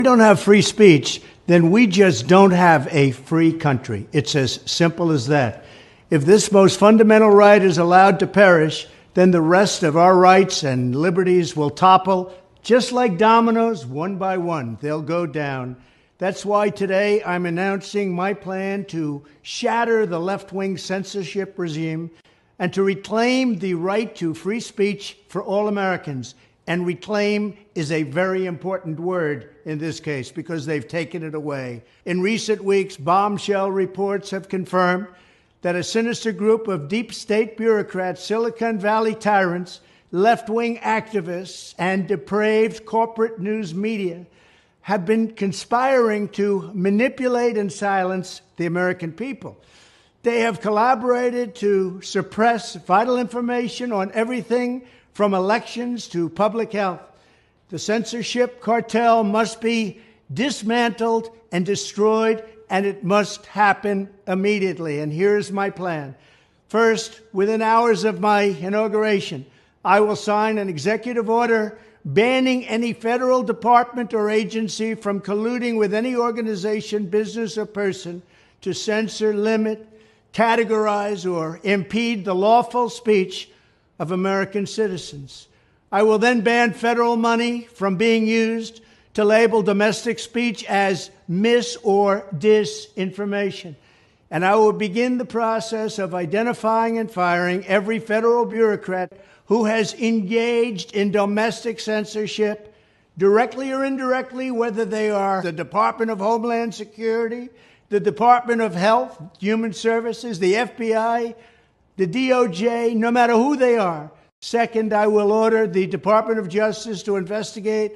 we don't have free speech, then we just don't have a free country. It's as simple as that. If this most fundamental right is allowed to perish, then the rest of our rights and liberties will topple, just like dominoes, one by one. They'll go down. That's why today I'm announcing my plan to shatter the left-wing censorship regime and to reclaim the right to free speech for all Americans. And reclaim is a very important word in this case because they've taken it away. In recent weeks, bombshell reports have confirmed that a sinister group of deep state bureaucrats, Silicon Valley tyrants, left-wing activists, and depraved corporate news media have been conspiring to manipulate and silence the American people. They have collaborated to suppress vital information on everything from elections to public health. The censorship cartel must be dismantled and destroyed, and it must happen immediately. And here's my plan. First, within hours of my inauguration, I will sign an executive order banning any federal department or agency from colluding with any organization, business, or person to censor, limit, categorize, or impede the lawful speech of American citizens. I will then ban federal money from being used to label domestic speech as mis- or disinformation. And I will begin the process of identifying and firing every federal bureaucrat who has engaged in domestic censorship, directly or indirectly, whether they are the Department of Homeland Security, the Department of Health, Human Services, the FBI, the DOJ, no matter who they are. Second, I will order the Department of Justice to investigate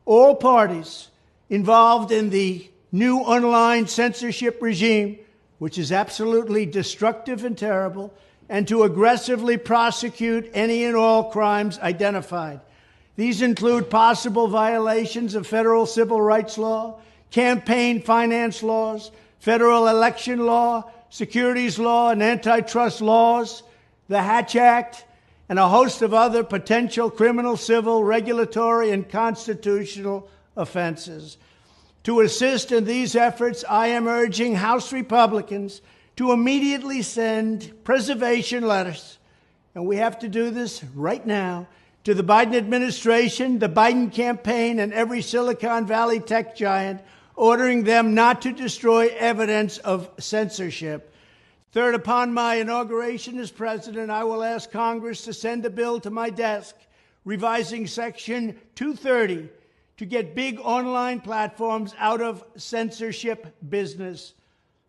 all parties involved in the new online censorship regime, which is absolutely destructive and terrible, and to aggressively prosecute any and all crimes identified. These include possible violations of federal civil rights law, campaign finance laws, federal election law, securities law, and antitrust laws, the Hatch Act, and a host of other potential criminal, civil, regulatory, and constitutional offenses. To assist in these efforts, I am urging House Republicans to immediately send preservation letters, and we have to do this right now, to the Biden administration, the Biden campaign, and every Silicon Valley tech giant, ordering them not to destroy evidence of censorship. Third, upon my inauguration as president, I will ask Congress to send a bill to my desk revising Section 230 to get big online platforms out of censorship business.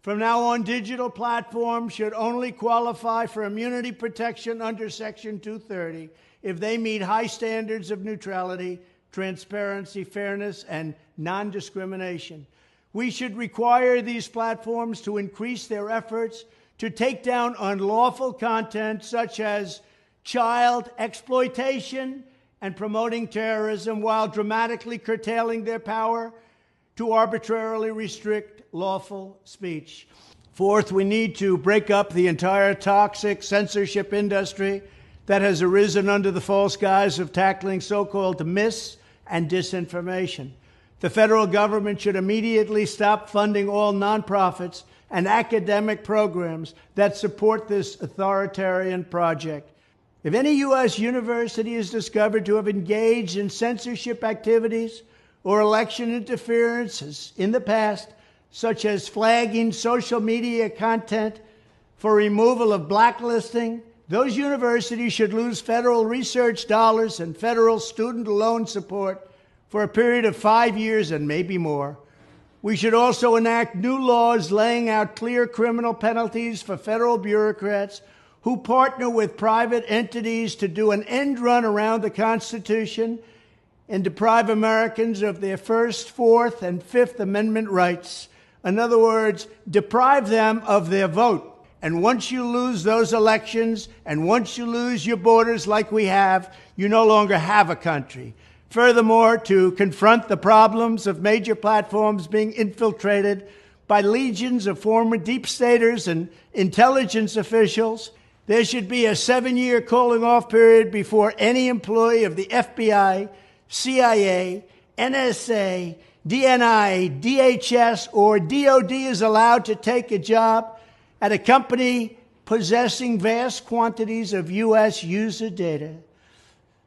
From now on, digital platforms should only qualify for immunity protection under Section 230 if they meet high standards of neutrality, transparency, fairness, and non-discrimination. We should require these platforms to increase their efforts to take down unlawful content such as child exploitation and promoting terrorism, while dramatically curtailing their power to arbitrarily restrict lawful speech. Fourth, we need to break up the entire toxic censorship industry that has arisen under the false guise of tackling so-called mis- and disinformation. The federal government should immediately stop funding all nonprofits and academic programs that support this authoritarian project. If any U.S. university is discovered to have engaged in censorship activities or election interferences in the past, such as flagging social media content for removal of blacklisting, those universities should lose federal research dollars and federal student loan support for a period of 5 years and maybe more. We should also enact new laws laying out clear criminal penalties for federal bureaucrats who partner with private entities to do an end run around the Constitution and deprive Americans of their First, Fourth, and Fifth Amendment rights. In other words, deprive them of their vote. And once you lose those elections, and once you lose your borders like we have, you no longer have a country. Furthermore, to confront the problems of major platforms being infiltrated by legions of former deep staters and intelligence officials, there should be a 7-year cooling-off period before any employee of the FBI, CIA, NSA, DNI, DHS, or DOD is allowed to take a job at a company possessing vast quantities of U.S. user data.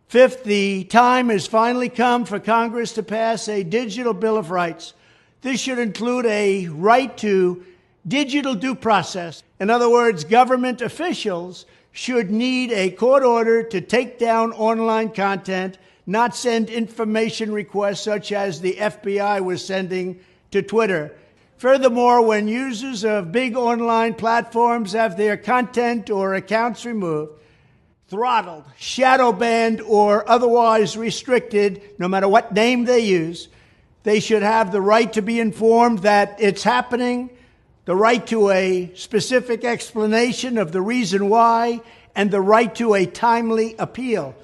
Fifth, the time has finally come for Congress to pass a digital Bill of Rights. This should include a right to digital due process. In other words, government officials should need a court order to take down online content, not send information requests such as the FBI was sending to Twitter. Furthermore, when users of big online platforms have their content or accounts removed, throttled, shadow banned, or otherwise restricted, no matter what name they use, they should have the right to be informed that it's happening, the right to a specific explanation of the reason why, and the right to a timely appeal.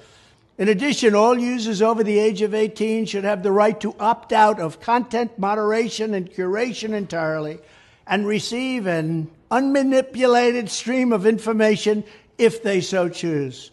In addition, all users over the age of 18 should have the right to opt out of content moderation and curation entirely and receive an unmanipulated stream of information if they so choose.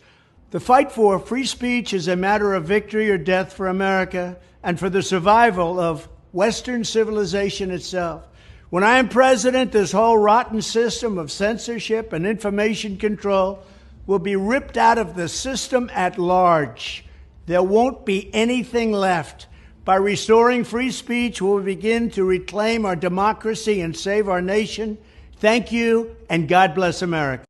The fight for free speech is a matter of victory or death for America and for the survival of Western civilization itself. When I am president, this whole rotten system of censorship and information control will be ripped out of the system at large. There won't be anything left. By restoring free speech, we'll begin to reclaim our democracy and save our nation. Thank you, and God bless America.